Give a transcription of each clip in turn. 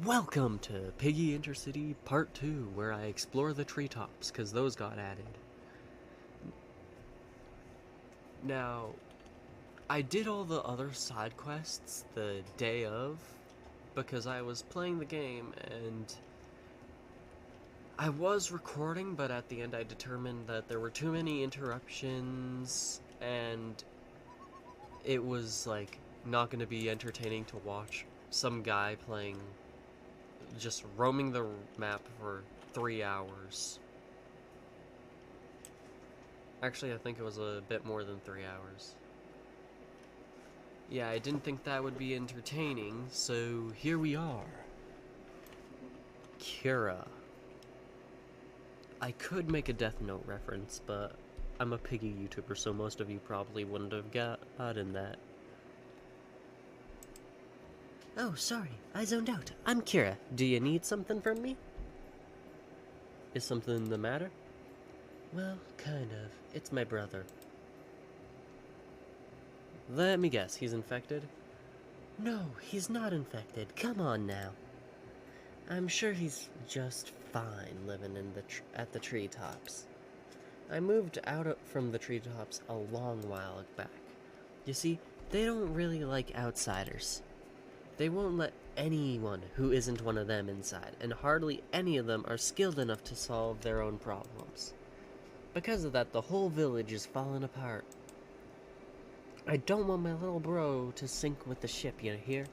Welcome to Piggy Intercity Part 2, where I explore the treetops, because those got added. Now, I did all the other side quests the day of, because I was playing the game, and I was recording, but at the end I determined that there were too many interruptions, and it was, like, not going to be entertaining to watch some guy playing, just roaming the map for 3 hours. Actually, I think it was a bit more than 3 hours. Yeah, I didn't think that would be entertaining, so here we are. Kira. I could make a Death Note reference, but I'm a Piggy YouTuber, so most of you probably wouldn't have gotten that. Oh, sorry, I zoned out. I'm Kira. Do you need something from me? Is something the matter? Well, kind of. It's my brother. Let me guess, he's infected? No, he's not infected. Come on now. I'm sure he's just fine living in at the treetops. I moved out from the treetops a long while back. You see, they don't really like outsiders. They won't let anyone who isn't one of them inside, and hardly any of them are skilled enough to solve their own problems. Because of that, the whole village is falling apart. I don't want my little bro to sink with the ship, you hear?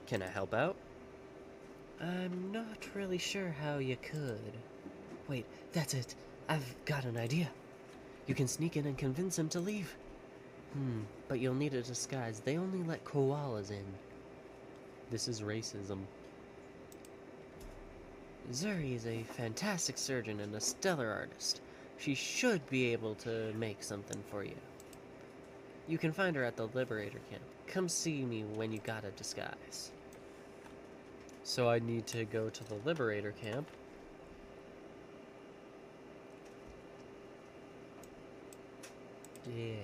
Can I help out? I'm not really sure how you could. Wait, that's it. I've got an idea. You can sneak in and convince him to leave. But you'll need a disguise. They only let koalas in. This is racism. Zuri is a fantastic surgeon and a stellar artist. She should be able to make something for you. You can find her at the Liberator camp. Come see me when you got a disguise. So I need to go to the Liberator camp. Yeah.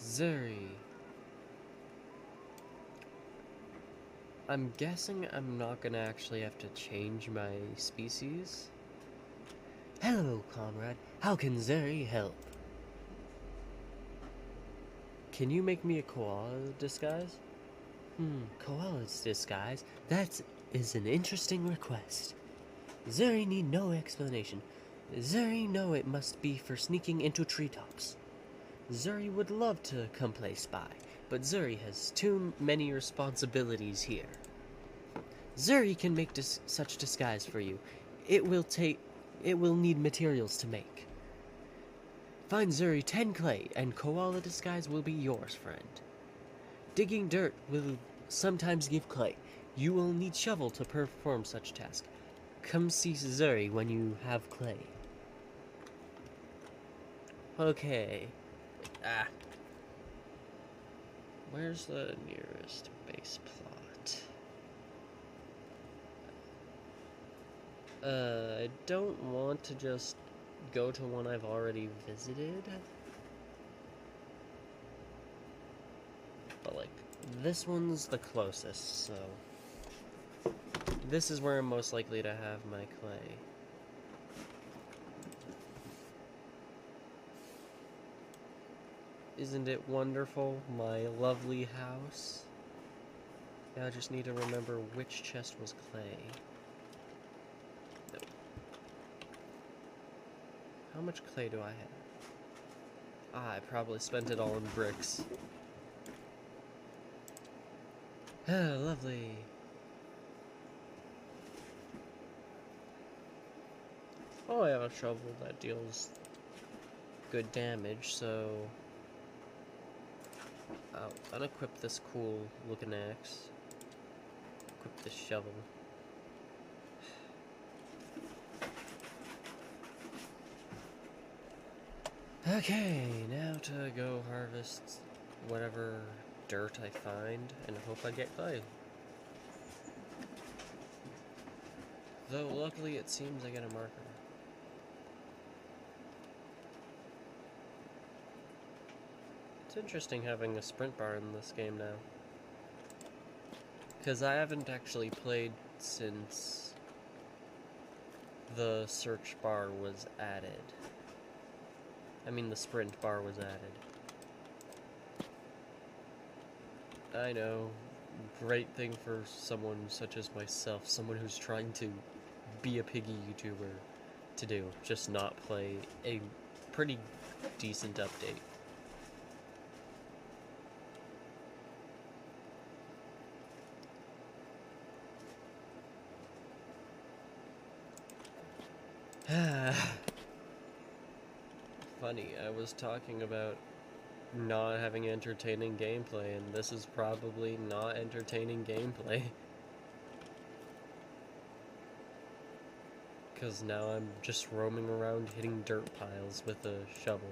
Zuri. I'm guessing I'm not gonna actually have to change my species. Hello, Conrad. How can Zuri help? Can you make me a koala disguise? Koala's disguise? That is an interesting request. Zuri need no explanation. Zuri know it must be for sneaking into treetops. Zuri would love to come play spy, but Zuri has too many responsibilities here. Zuri can make such disguise for you. It will need materials to make. Find Zuri 10 clay, and koala disguise will be yours, friend. Digging dirt will sometimes give clay. You will need shovel to perform such task. Come see Zuri when you have clay. Okay. Where's the nearest base plot? I don't want to just go to one I've already visited. But, like, this one's the closest, so this is where I'm most likely to have my clay. Isn't it wonderful, my lovely house? Now I just need to remember which chest was clay. No. How much clay do I have? I probably spent it all in bricks. Ah, lovely. Oh, I have a shovel that deals good damage, so I'll unequip this cool looking axe. Equip this shovel. Okay, now to go harvest whatever dirt I find and hope I get clay. Though luckily it seems I get a marker. It's interesting having a sprint bar in this game now. Because I haven't actually played since the search bar was added. I mean, the sprint bar was added. I know. Great thing for someone such as myself, someone who's trying to be a piggy YouTuber, to do. Just not play a pretty decent update. Funny, I was talking about not having entertaining gameplay, and this is probably not entertaining gameplay. Because now I'm just roaming around hitting dirt piles with a shovel.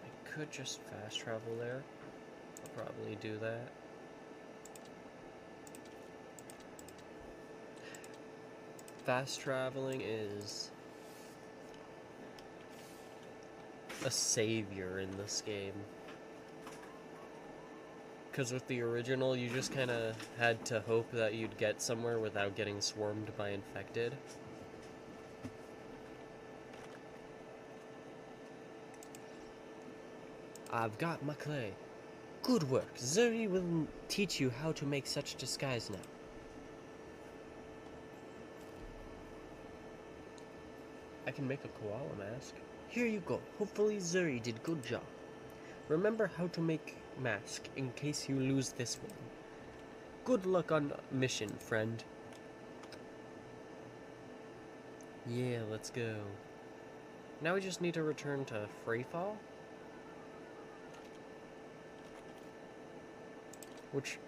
I could just fast travel there. I'll probably do that. Fast traveling is a savior in this game. Because with the original, you just kind of had to hope that you'd get somewhere without getting swarmed by infected. I've got my clay. Good work. Zuri will teach you how to make such disguise now. I can make a koala mask. Here you go. Hopefully Zuri did good job. Remember how to make mask in case you lose this one. Good luck on mission, friend. Yeah, let's go. Now we just need to return to Freefall. Which...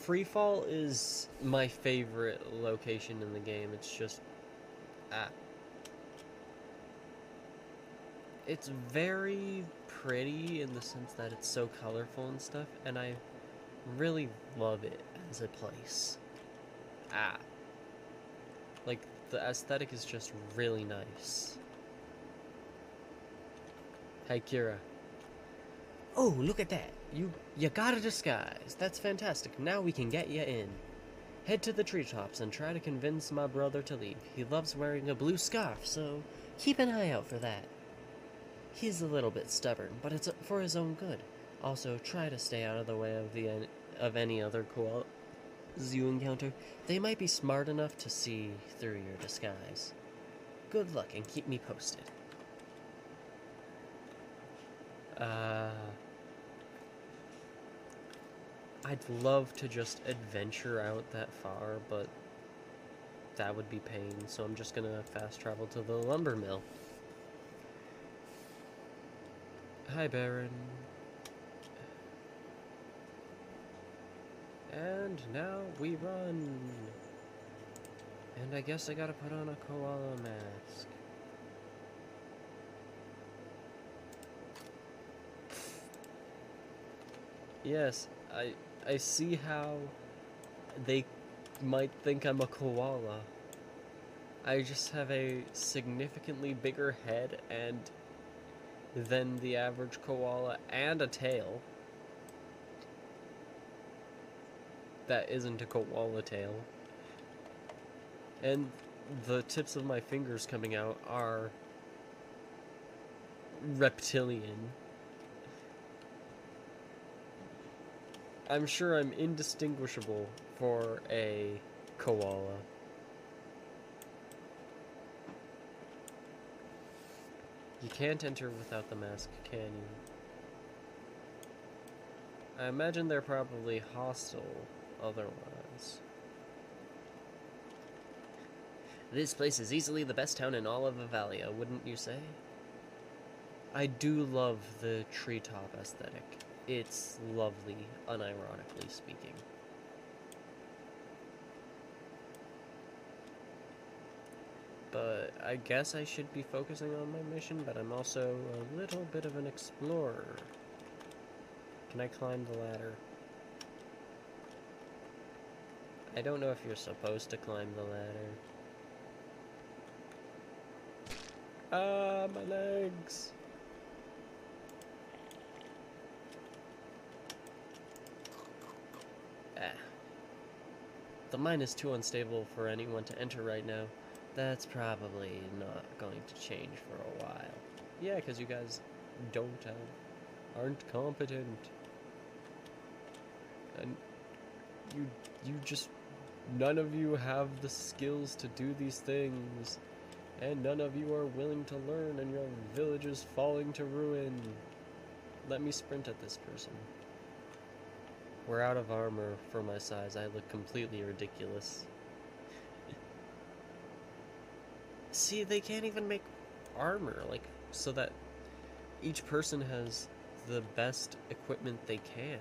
Freefall is my favorite location in the game. It's just... It's very pretty in the sense that it's so colorful and stuff, and I really love it as a place. Like, the aesthetic is just really nice. Hey, Kira. Oh, look at that. You got a disguise. That's fantastic. Now we can get you in. Head to the treetops and try to convince my brother to leave. He loves wearing a blue scarf, so keep an eye out for that. He's a little bit stubborn, but it's for his own good. Also, try to stay out of the way of any other koalas you encounter. They might be smart enough to see through your disguise. Good luck and keep me posted. I'd love to just adventure out that far, but that would be pain, so I'm just gonna fast travel to the lumber mill. Hi, Baron. And now we run. And I guess I gotta put on a koala mask. Yes, I see how they might think I'm a koala. I just have a significantly bigger head than the average koala and a tail. That isn't a koala tail. And the tips of my fingers coming out are reptilian. I'm sure I'm indistinguishable for a koala. You can't enter without the mask, can you? I imagine they're probably hostile otherwise. This place is easily the best town in all of Avalia, wouldn't you say? I do love the treetop aesthetic. It's lovely, unironically speaking. But I guess I should be focusing on my mission, but I'm also a little bit of an explorer. Can I climb the ladder? I don't know if you're supposed to climb the ladder. Ah, my legs. Ah. The mine is too unstable for anyone to enter right now. That's probably not going to change for a while. Yeah, because you guys aren't competent. And you just, none of you have the skills to do these things. And none of you are willing to learn, and your village is falling to ruin. Let me sprint at this person. We're out of armor for my size. I look completely ridiculous. See, they can't even make armor, like, so that each person has the best equipment they can.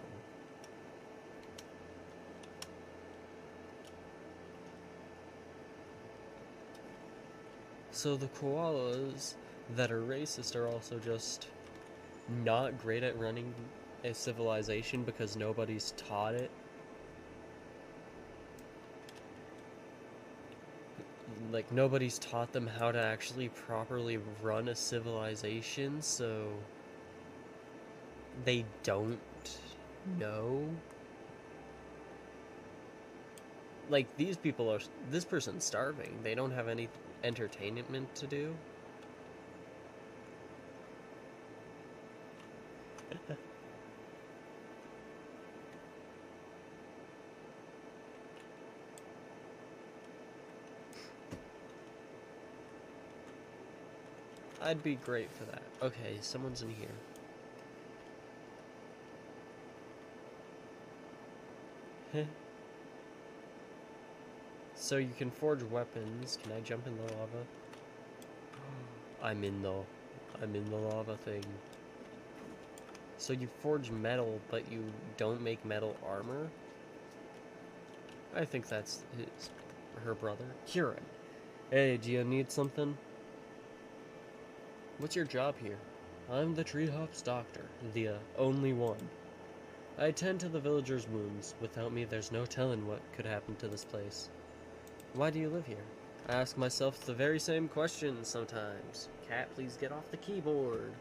So the koalas that are racist are also just not great at running a civilization because nobody's taught it. Like, nobody's taught them how to actually properly run a civilization, so they don't know. Like, this person's starving. They don't have any entertainment to do. I'd be great for that. Okay, someone's in here. So you can forge weapons. Can I jump in the lava? I'm in the lava thing. So you forge metal, but you don't make metal armor? I think that's her brother. Kieran. Hey, do you need something? What's your job here? I'm the Treetops doctor, the only one. I tend to the villagers' wounds. Without me, there's no telling what could happen to this place. Why do you live here? I ask myself the very same question sometimes. Cat, please get off the keyboard.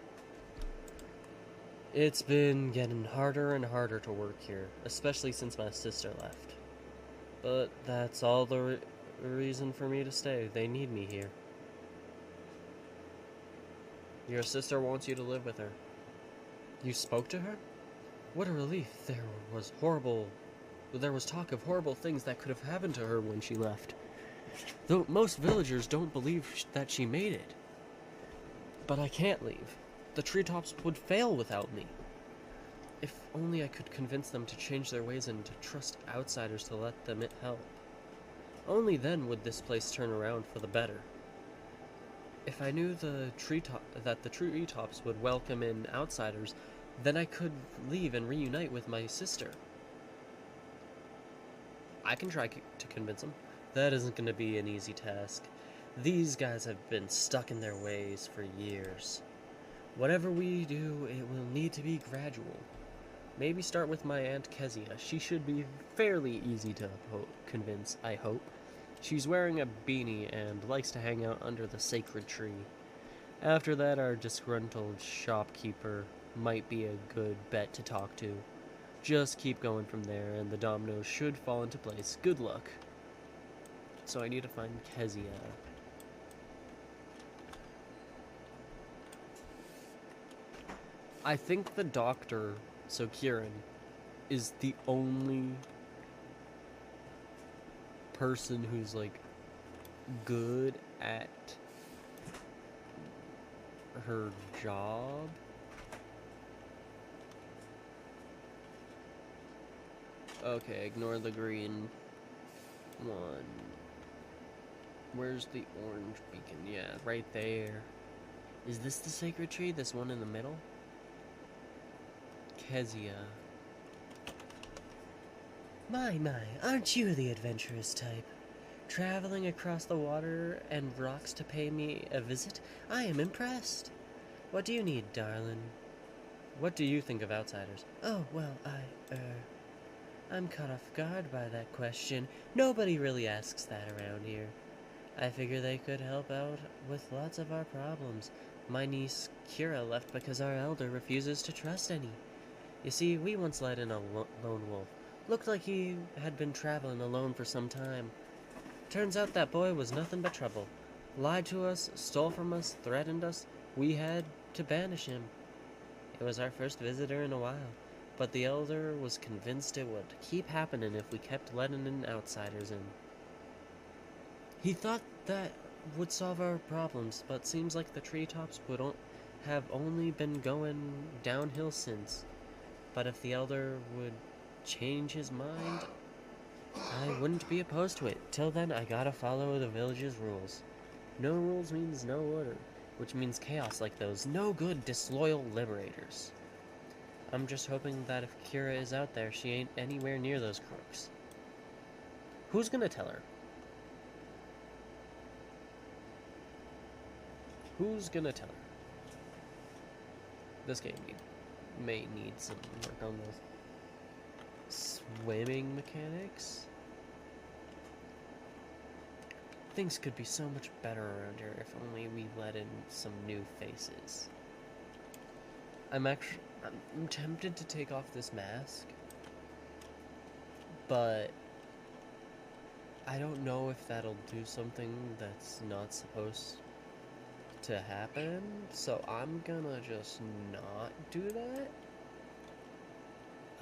It's been getting harder and harder to work here, especially since my sister left. But that's all the reason for me to stay. They need me here. Your sister wants you to live with her. You spoke to her? What a relief. There was talk of horrible things that could have happened to her when she left. Though most villagers don't believe that she made it. But I can't leave. The Treetops would fail without me. If only I could convince them to change their ways and to trust outsiders to let them help. Only then would this place turn around for the better. If I knew that the Treetops would welcome in outsiders, then I could leave and reunite with my sister. I can try to convince them. That isn't going to be an easy task. These guys have been stuck in their ways for years. Whatever we do, it will need to be gradual. Maybe start with my Aunt Kezia. She should be fairly easy to convince, I hope. She's wearing a beanie and likes to hang out under the sacred tree. After that, our disgruntled shopkeeper might be a good bet to talk to. Just keep going from there, and the dominoes should fall into place. Good luck. So I need to find Kezia. I think the doctor, so Kieran, is the only person who's, like, good at her job. Okay, ignore the green one. Where's the orange beacon? Yeah, right there. Is this the sacred tree? This one in the middle? Kezia. My, aren't you the adventurous type? Traveling across the water and rocks to pay me a visit? I am impressed. What do you need, darling? What do you think of outsiders? Oh, well, I'm caught off guard by that question. Nobody really asks that around here. I figure they could help out with lots of our problems. My niece Kira left because our elder refuses to trust any. You see, we once let in a lone wolf. Looked like he had been traveling alone for some time. Turns out that boy was nothing but trouble. Lied to us, stole from us, threatened us. We had to banish him. It was our first visitor in a while, but the elder was convinced it would keep happening if we kept letting in outsiders in. He thought that would solve our problems, but seems like the treetops would have only been going downhill since. But if the elder would change his mind, I wouldn't be opposed to it. Till then, I gotta follow the village's rules. No rules means no order, which means chaos like those no good, disloyal liberators. I'm just hoping that if Kira is out there, she ain't anywhere near those crooks. Who's gonna tell her? Who's gonna tell her? This game may need some work on those swimming mechanics. Things could be so much better around here if only we let in some new faces. I'm tempted to take off this mask, but I don't know if that'll do something that's not supposed to happen, so I'm gonna just not do that.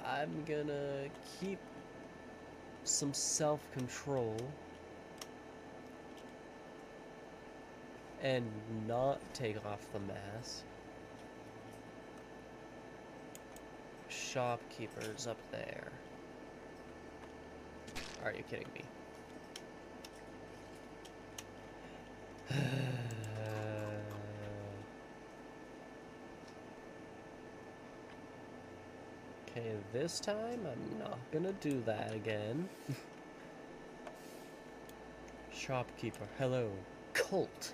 I'm gonna keep some self-control and not take off the mask. Shopkeeper's up there. Are you kidding me? Okay, this time I'm not gonna do that again. Shopkeeper, hello. Colt.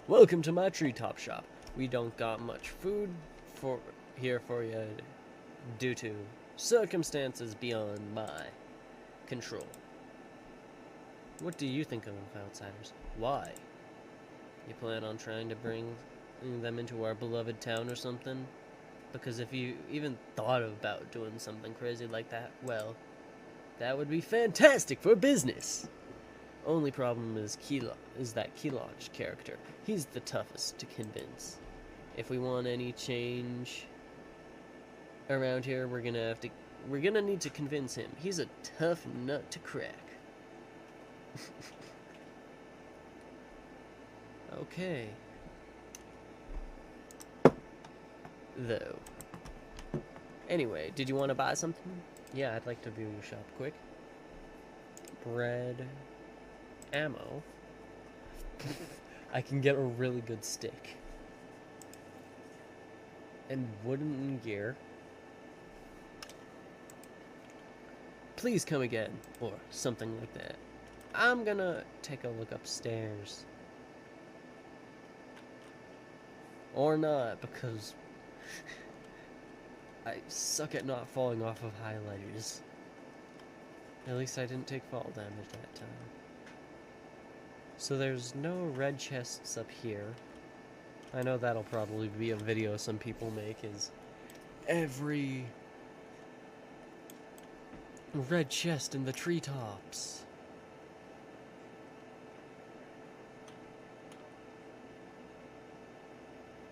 Welcome to my treetop shop. We don't got much food here for you due to circumstances beyond my control. What do you think of outsiders? Why? You plan on trying to bring them into our beloved town or something? Because if you even thought about doing something crazy like that, well, that would be fantastic for business. Only problem is that Kilaj character. He's the toughest to convince. If we want any change around here, we're gonna need to convince him. He's a tough nut to crack. Okay. Though. Anyway, did you want to buy something? Yeah, I'd like to view your shop quick. Bread. Ammo. I can get a really good stick. And wooden gear. Please come again, or something like that. I'm gonna take a look upstairs. Or not, because I suck at not falling off of highlighters. At least I didn't take fall damage that time. So there's no red chests up here. I know that'll probably be a video some people make, is every red chest in the treetops.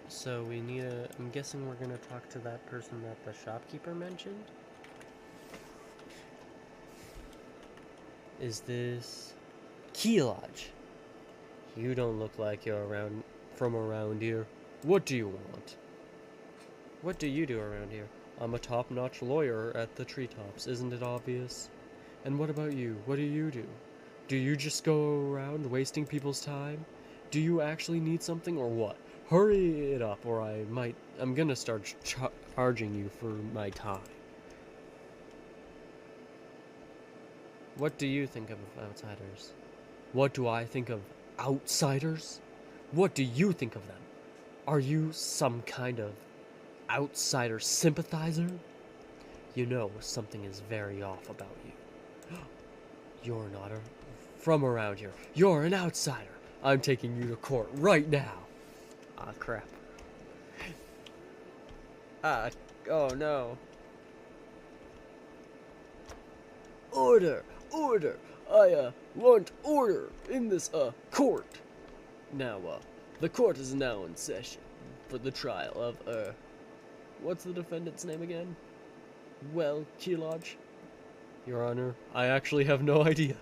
So we need I'm guessing we're gonna talk to that person that the shopkeeper mentioned. Is this Kilaj? You don't look like you're from around here. What do you want? What do you do around here? I'm a top-notch lawyer at the Treetops, isn't it obvious? And what about you? What do you do? Do you just go around wasting people's time? Do you actually need something or what? Hurry it up or I'm gonna start charging you for my time. What do you think of outsiders? What do I think of outsiders? What do you think of them? Are you some kind of outsider sympathizer? You know something is very off about you. You're not from around here. You're an outsider. I'm taking you to court right now. Ah, crap. Oh no. Order! Order! I, want order in this, court. Now, the court is now in session for the trial of, what's the defendant's name again? Well, Keylodge? Your Honor, I actually have no idea.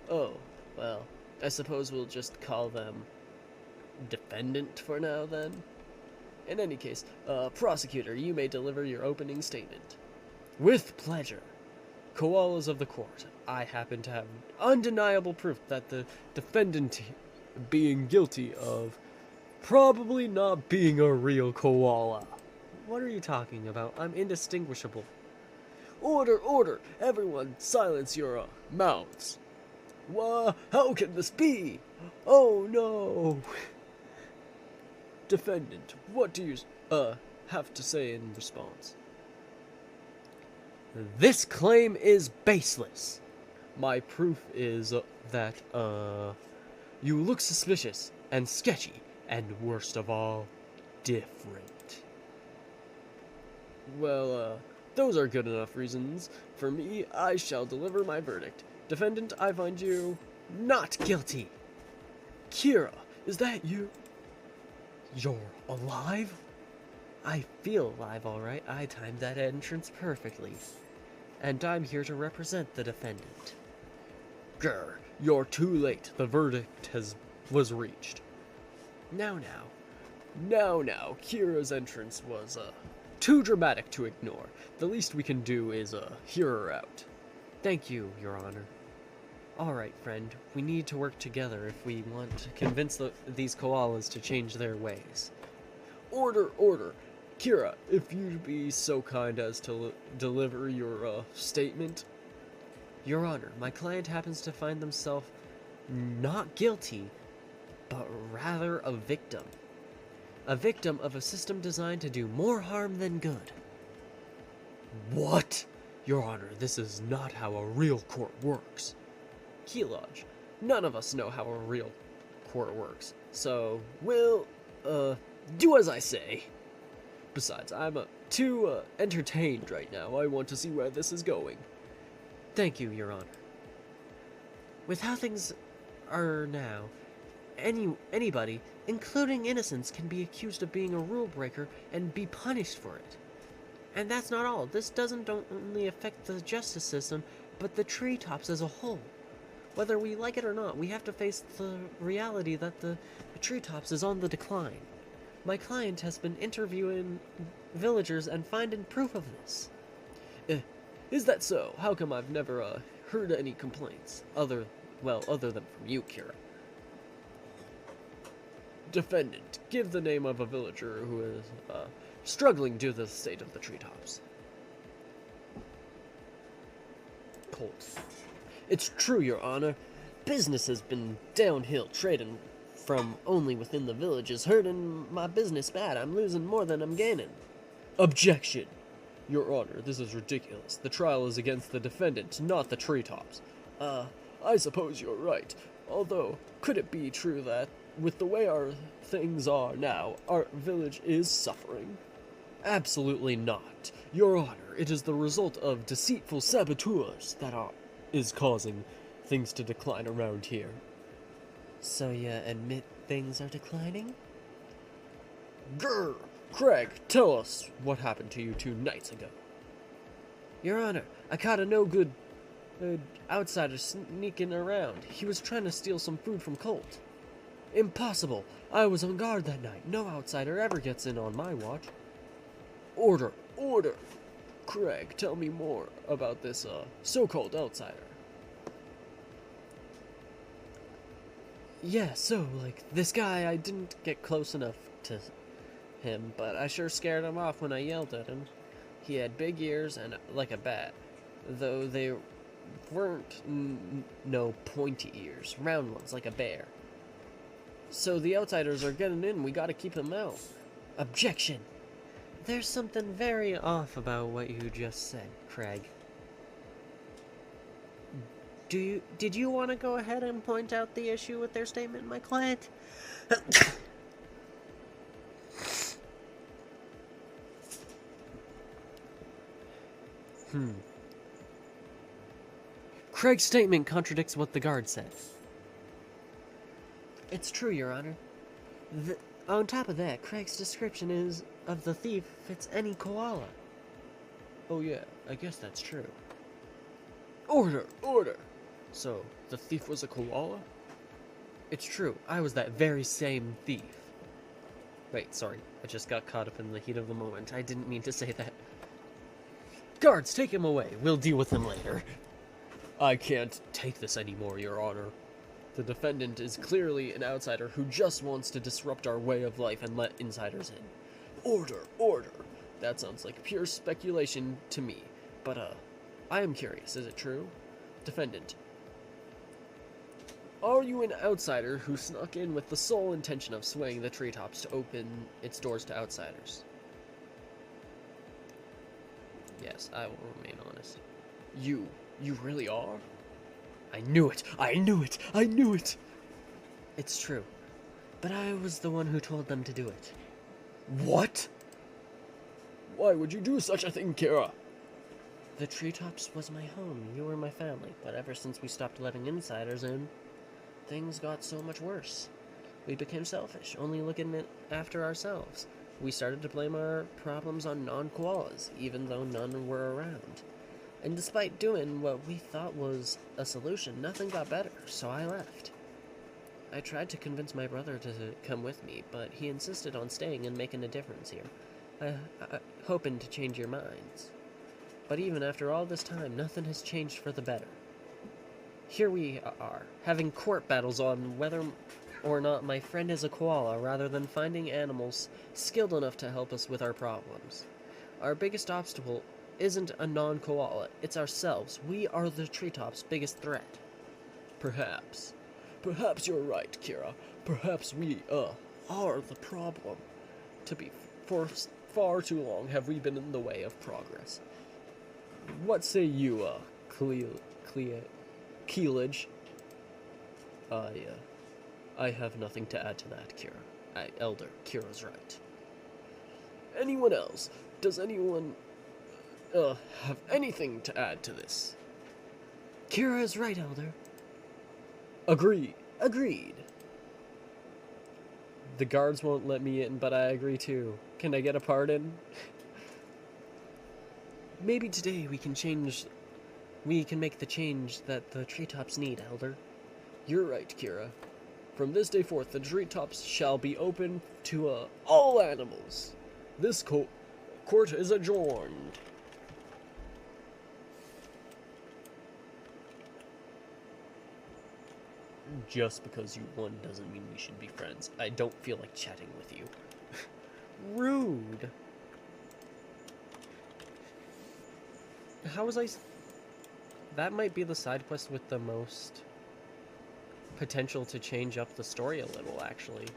Oh, well, I suppose we'll just call them defendant for now, then? In any case, prosecutor, you may deliver your opening statement. With pleasure. Koalas of the court, I happen to have undeniable proof that the defendant being guilty of probably not being a real koala. What are you talking about? I'm indistinguishable. Order, order! Everyone, silence your, mouths. How can this be? Oh no! Defendant, what do you, have to say in response? This claim is baseless. My proof is that, you look suspicious and sketchy, and worst of all, different. Well, those are good enough reasons. For me, I shall deliver my verdict. Defendant, I find you not guilty. Kira, is that you? You're alive? I feel alive, all right. I timed that entrance perfectly. And I'm here to represent the defendant. Grr, you're too late. The verdict was reached. Now, Kira's entrance was, too dramatic to ignore. The least we can do is, hear her out. Thank you, Your Honor. Alright, friend, we need to work together if we want to convince these koalas to change their ways. Order, order. Kira, if you'd be so kind as to deliver your, statement. Your Honor, my client happens to find themselves not guilty, but rather a victim. A victim of a system designed to do more harm than good. What? Your Honor, this is not how a real court works. Keylodge, none of us know how a real court works, so we'll, do as I say. Besides, I'm, too, entertained right now. I want to see where this is going. Thank you, Your Honor. With how things are now, anybody, including innocents, can be accused of being a rule breaker and be punished for it. And that's not all. This doesn't only affect the justice system, but the Treetops as a whole. Whether we like it or not, we have to face the reality that the Treetops is on the decline. My client has been interviewing villagers and finding proof of this. Is that so? How come I've never, heard any complaints? Other than from you, Kira. Defendant, give the name of a villager who is, struggling due to the state of the Treetops. Colt. It's true, Your Honor. Business has been downhill. Trading from only within the village is hurting my business bad. I'm losing more than I'm gaining. Objection! Your Honor, this is ridiculous. The trial is against the defendant, not the Treetops. I suppose you're right. Although, could it be true that, with the way our things are now, our village is suffering? Absolutely not. Your Honor, it is the result of deceitful saboteurs that is causing things to decline around here. So you admit things are declining? Grr! Craig, tell us what happened to you 2 nights ago. Your Honor, I caught a no-good outsider sneaking around. He was trying to steal some food from Colt. Impossible! I was on guard that night. No outsider ever gets in on my watch. Order! Order! Craig, tell me more about this, so-called outsider. Yeah, so, this guy, I didn't get close enough to him, but I sure scared him off when I yelled at him. He had big ears and like a bat, though they weren't no pointy ears, round ones like a bear. So the outsiders are getting in, we gotta keep them out. Objection! There's something very off about what you just said, Craig. Did you want to go ahead and point out the issue with their statement, my client? Craig's statement contradicts what the guard said. It's true, Your Honor. On top of that, Craig's description of the thief fits any koala. Oh yeah, I guess that's true. Order! Order! So, the thief was a koala? It's true, I was that very same thief. Wait, sorry, I just got caught up in the heat of the moment. I didn't mean to say that. Guards, take him away. We'll deal with him later. I can't take this anymore, Your Honor. The defendant is clearly an outsider who just wants to disrupt our way of life and let insiders in. Order, order. That sounds like pure speculation to me. But, I am curious, is it true? Defendant. Are you an outsider who snuck in with the sole intention of swaying the Treetops to open its doors to outsiders? Yes, I will remain honest. You really are? I knew it! I knew it! I knew it! It's true. But I was the one who told them to do it. What? Why would you do such a thing, Kira? The Treetops was my home. You were my family. But ever since we stopped letting insiders in, things got so much worse. We became selfish, only looking after ourselves. We started to blame our problems on non-koalas, even though none were around. And despite doing what we thought was a solution, nothing got better, so I left. I tried to convince my brother to come with me, but he insisted on staying and making a difference here. Hoping to change your minds. But even after all this time, nothing has changed for the better. Here we are, having court battles on whether or not my friend is a koala, rather than finding animals skilled enough to help us with our problems. Our biggest obstacle isn't a non-koala, it's ourselves. We are the Treetops' biggest threat. Perhaps you're right, Kira. Perhaps we, are the problem. For far too long have we been in the way of progress. What say you, Keelage? I have nothing to add to that, Kira. Elder, Kira's right. Anyone else? Does anyone, have anything to add to this? Kira is right, Elder. Agreed. The guards won't let me in, but I agree too. Can I get a pardon? Maybe today we can make the change that the Treetops need, Elder. You're right, Kira. From this day forth, the Treetops shall be open to all animals. This court is adjourned. Just because you won doesn't mean we should be friends. I don't feel like chatting with you. Rude. How was I... That might be the side quest with the most potential to change up the story a little, actually.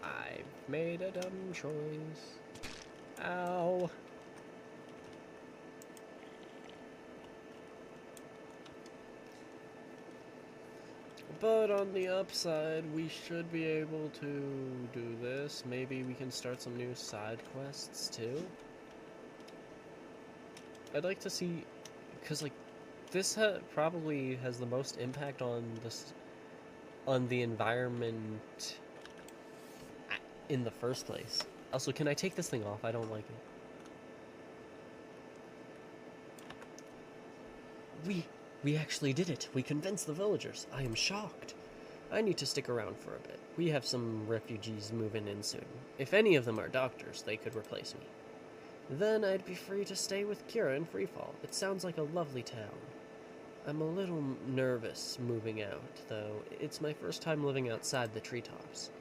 I've made a dumb choice. Ow. But on the upside, we should be able to do this. Maybe we can start some new side quests, too. I'd like to see, because, like, this probably has the most impact on the environment in the first place. Also, can I take this thing off? I don't like it. We actually did it. We convinced the villagers. I am shocked. I need to stick around for a bit. We have some refugees moving in soon. If any of them are doctors, they could replace me. Then I'd be free to stay with Kira in Freefall. It sounds like a lovely town. I'm a little nervous moving out, though. It's my first time living outside the Treetops.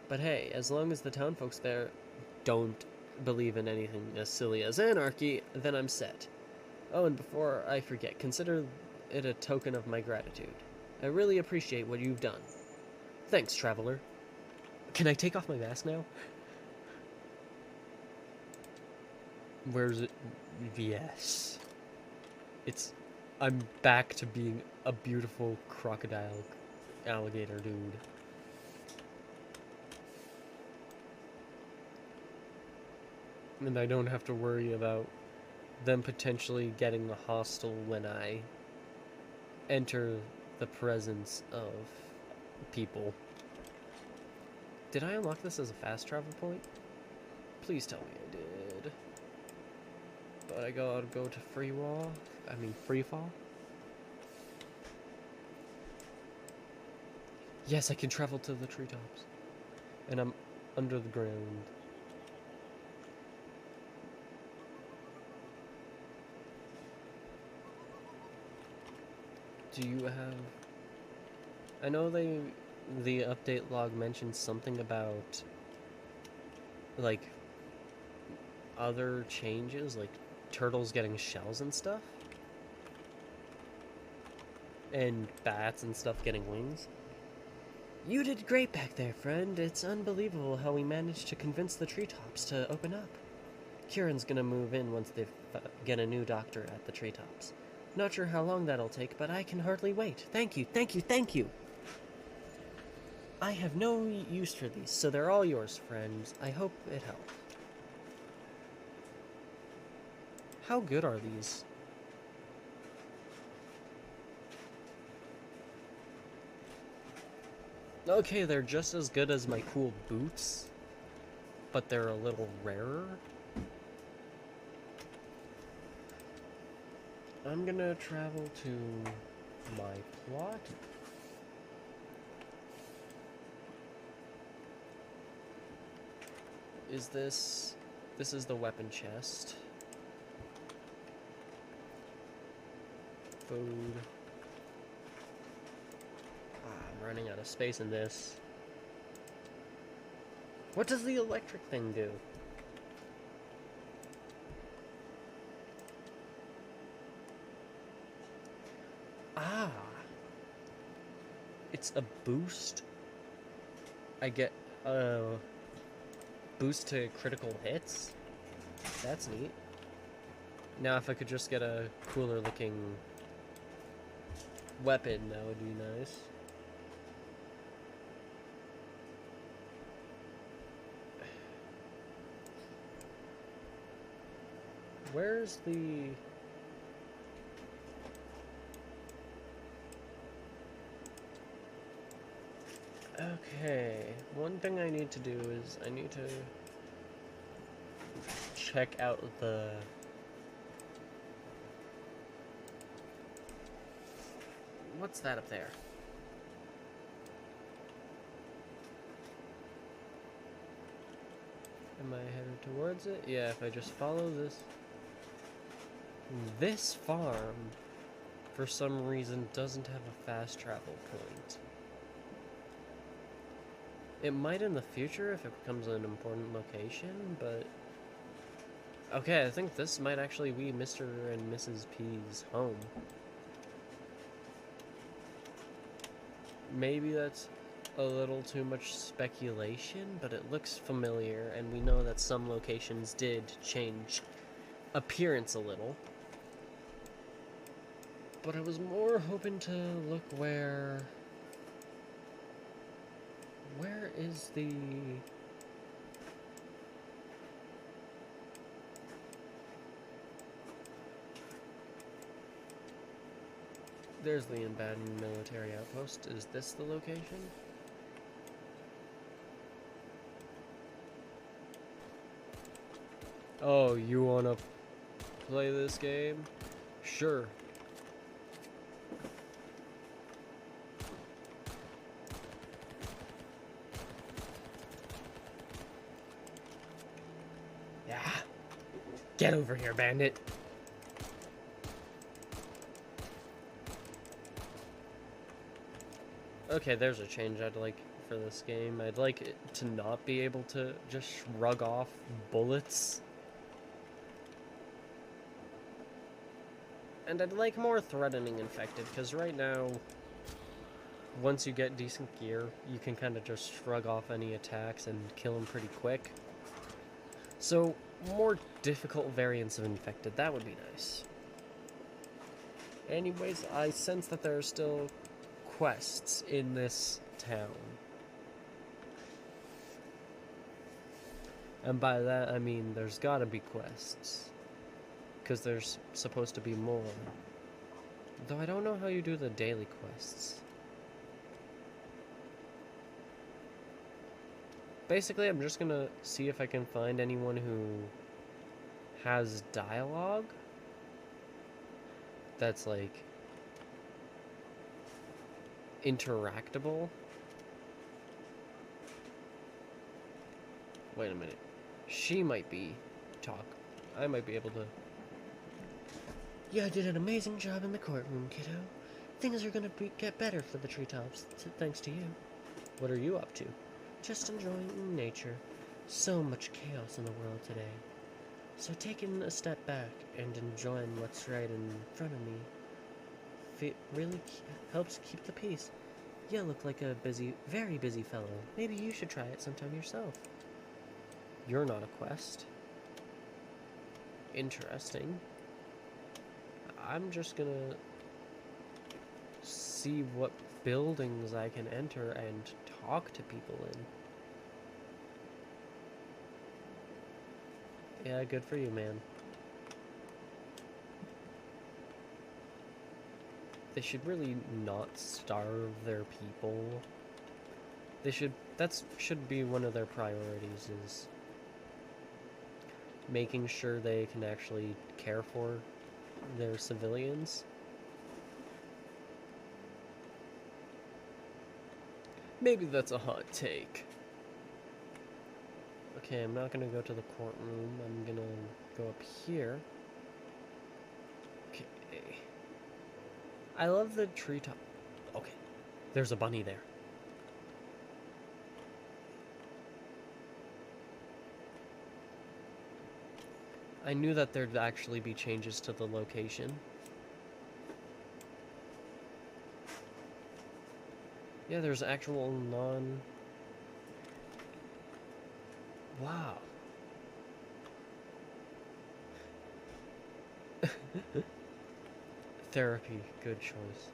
But hey, as long as the townfolks there don't believe in anything as silly as anarchy, then I'm set. Oh, and before I forget, consider it a token of my gratitude. I really appreciate what you've done. Thanks, traveler. Can I take off my mask now? Where's it? Yes. It's... I'm back to being a beautiful crocodile alligator dude. And I don't have to worry about them potentially getting hostile when I enter the presence of people. Did I unlock this as a fast travel point? Please tell me I did. But I gotta go to free fall? Yes, I can travel to the treetops. And I'm under the ground. Do you have... I know the update log mentioned something about, like, other changes, like turtles getting shells and stuff? And bats and stuff getting wings? You did great back there, friend. It's unbelievable how we managed to convince the treetops to open up. Kieran's gonna move in once they get a new doctor at the treetops. Not sure how long that'll take, but I can hardly wait. Thank you, thank you, thank you! I have no use for these, so they're all yours, friends. I hope it helped. How good are these? Okay, they're just as good as my cool boots, but they're a little rarer. I'm gonna travel to my plot. This is the weapon chest. Food. I'm running out of space in this. What does the electric thing do? Ah! It's a boost. I get a boost to critical hits? That's neat. Now if I could just get a cooler looking weapon, that would be nice. Where's the... Okay, one thing I need to do is I need to check out the... What's that up there? Am I headed towards it? Yeah, if I just follow this... This farm, for some reason, doesn't have a fast travel point. It might in the future if it becomes an important location, but... Okay, I think this might actually be Mr. and Mrs. P's home. Maybe that's a little too much speculation, but it looks familiar, and we know that some locations did change appearance a little. But I was more hoping to look where is the... There's the abandoned military outpost. Is this the location? Oh, you wanna play this game? Sure. Yeah. Get over here, bandit. Okay, there's a change I'd like for this game. I'd like it to not be able to just shrug off bullets. And I'd like more threatening infected, because right now, once you get decent gear, you can kind of just shrug off any attacks and kill them pretty quick. So, more difficult variants of infected, that would be nice. Anyways, I sense that there are still quests in this town. And by that, I mean there's gotta be quests. Because there's supposed to be more. Though I don't know how you do the daily quests. Basically, I'm just gonna see if I can find anyone who has dialogue that's like interactable. Wait a minute. She might be I might be able to. Yeah, I did an amazing job in the courtroom, kiddo. Things are gonna get better for the Treetops, thanks to you. What are you up to? Just enjoying nature. So much chaos in the world today. So taking a step back and enjoying what's right in front of me really helps keep the peace. You look like a very busy fellow. Maybe you should try it sometime yourself. You're not a quest. Interesting. I'm just gonna see what buildings I can enter and talk to people in. Yeah, good for you, man. They should really not starve their people. That should be one of their priorities, is making sure they can actually care for their civilians. Maybe that's a hot take. Okay, I'm not gonna go to the courtroom. I'm gonna go up here. Okay. I love the treetop. Okay. There's a bunny there. I knew that there'd actually be changes to the location. Yeah, there's actual Wow. Therapy, good choice.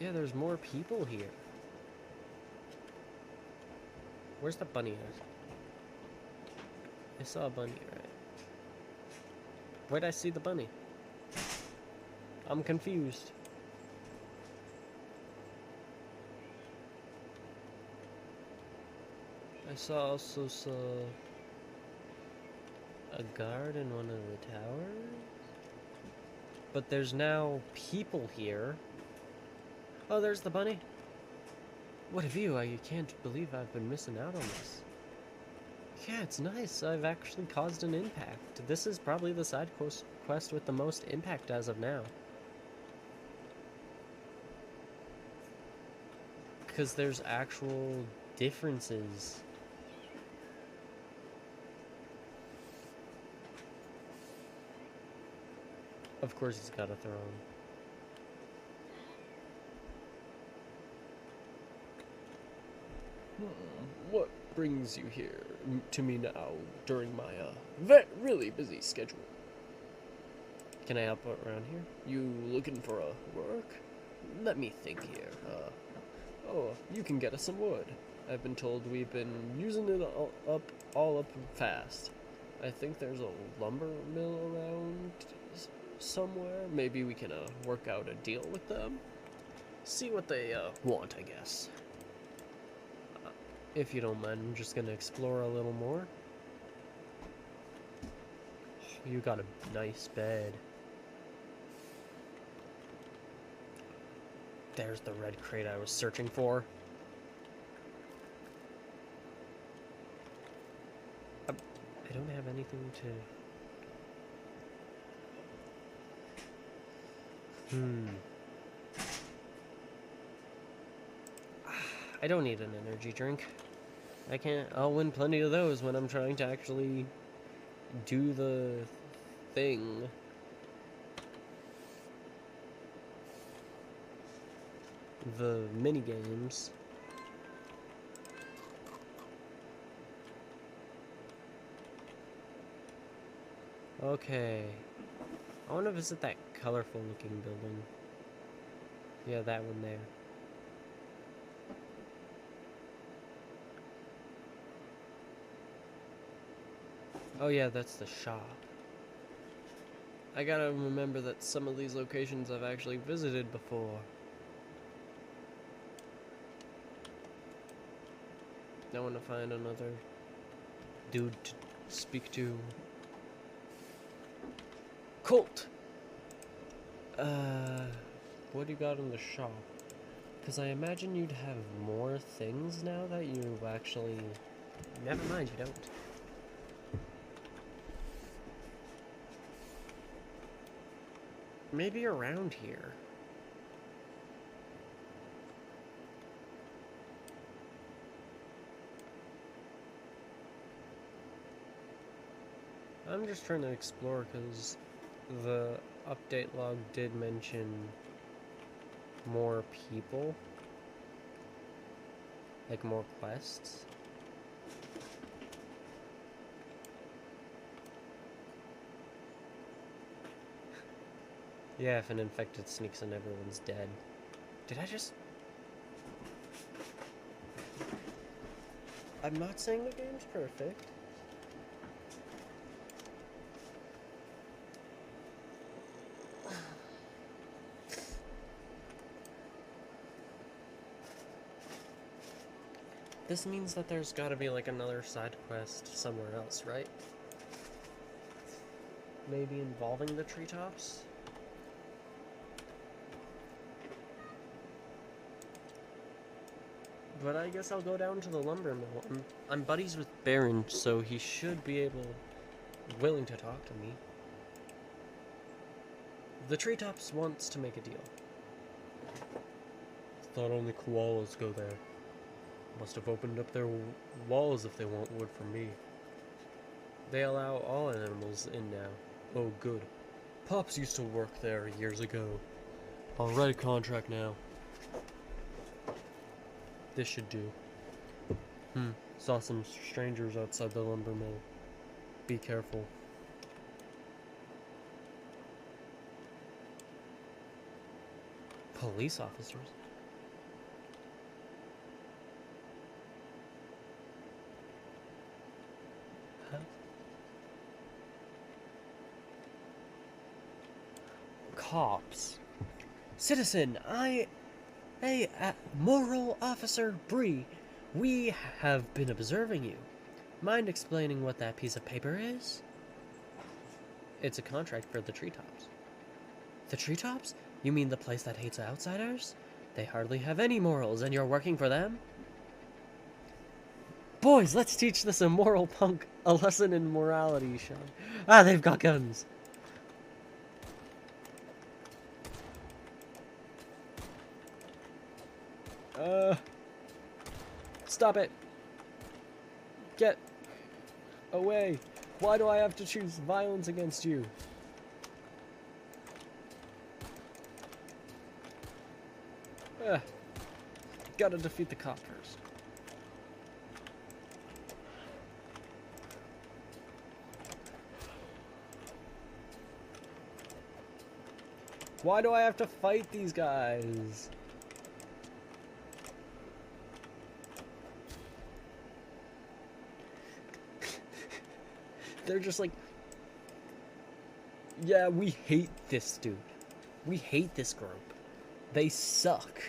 Yeah, there's more people here. Where's the bunny at? I saw a bunny, right? Where'd I see the bunny? I'm confused. I also saw a guard in one of the towers. But there's now people here. Oh, there's the bunny. What a view. I can't believe I've been missing out on this. Yeah, it's nice. I've actually caused an impact. This is probably the side quest with the most impact as of now. Because there's actual differences. Of course he's got a throne. What brings you here to me now during my really busy schedule? Can I help around here? You looking for work? Let me think here. Oh, you can get us some wood. I've been told we've been using it all up fast. I think there's a lumber mill around somewhere. Maybe we can work out a deal with them. See what they want, I guess. If you don't mind, I'm just gonna explore a little more. You got a nice bed. There's the red crate I was searching for. I don't have anything to... I don't need an energy drink. I'll win plenty of those when I'm trying to actually do the thing. The mini games. Okay. I want to visit that colorful looking building. Yeah, that one there. Oh yeah, that's the shop. I gotta remember that some of these locations I've actually visited before. I want to find another dude to speak to. Colt! What do you got in the shop? Because I imagine you'd have more things now that you actually... Never mind, you don't. Maybe around here. I'm just trying to explore because the update log did mention more people. Like more quests. Yeah, if an infected sneaks in, everyone's dead. Did I just... I'm not saying the game's perfect. This means that there's gotta be like another side quest somewhere else, right? Maybe involving the treetops? But I guess I'll go down to the lumber mill. I'm buddies with Baron, so he should be willing to talk to me. The Treetops wants to make a deal. Thought only koalas go there. Must have opened up their walls if they want wood from me. They allow all animals in now. Oh, good. Pops used to work there years ago. I'll write a contract now. This should do. Saw some strangers outside the lumber mill. Be careful. Police officers? Huh? Cops. Citizen, Hey, Moral Officer Bree, we have been observing you. Mind explaining what that piece of paper is? It's a contract for the Treetops. The Treetops? You mean the place that hates outsiders? They hardly have any morals, and you're working for them? Boys, let's teach this immoral punk a lesson in morality, Sean. Ah, they've got guns. Stop it. Get away. Why do I have to choose violence against you? Gotta defeat the cop first. Why do I have to fight these guys? They're just like, yeah, we hate this dude. We hate this group. They suck.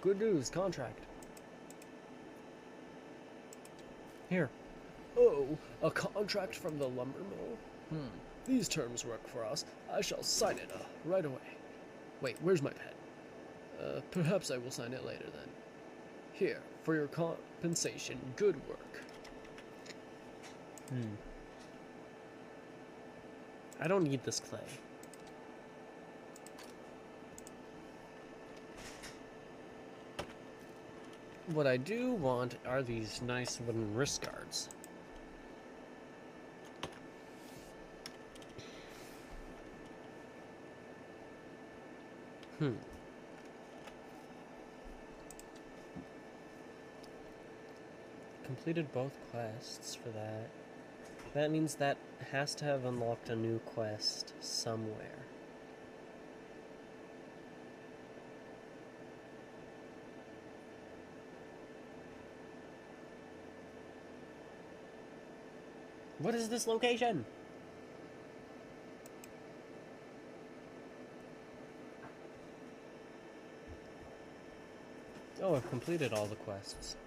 Good news, contract. Here. Oh, a contract from the lumber mill? These terms work for us. I shall sign it right away. Wait, where's my pen? Perhaps I will sign it later then. Here, for your compensation, good work. I don't need this clay. What I do want are these nice wooden wrist guards. completed both quests for that. That means that has to have unlocked a new quest somewhere. What is this location? Oh, I've completed all the quests.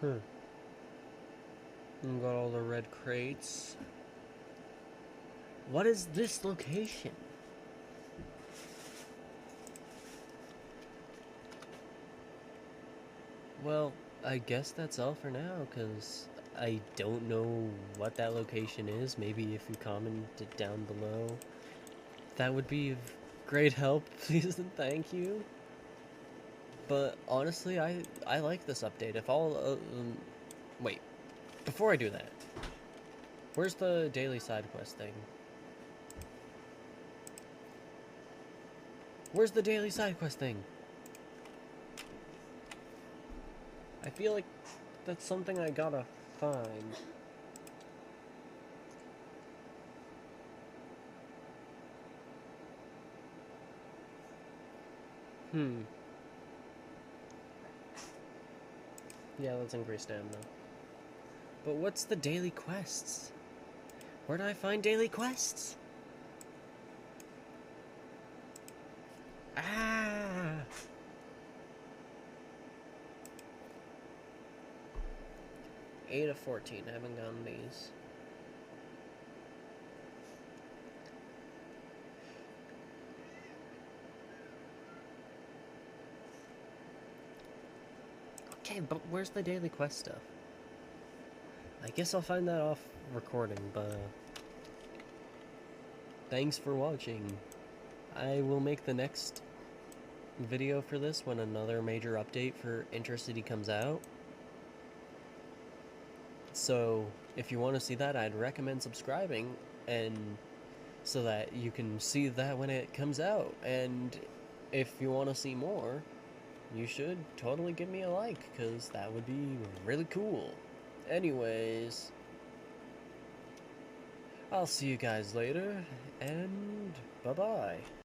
And got all the red crates. What is this location? Well, I guess that's all for now, because I don't know what that location is. Maybe if you commented down below, that would be of great help, please and thank you. But honestly, I like this update. If all, wait, before I do that, where's the daily side quest thing? Where's the daily side quest thing? I feel like that's something I gotta find. Yeah, let's increase stamina. But what's the daily quests? Where do I find daily quests? Ah! Eight of 14. I haven't gotten these. Okay, but where's the daily quest stuff? I guess I'll find that off recording, but thanks for watching. I will make the next video for this when another major update for Intercity comes out. So if you want to see that, I'd recommend subscribing, and so that you can see that when it comes out. And if you want to see more, you should totally give me a like, because that would be really cool. Anyways, I'll see you guys later, and bye-bye.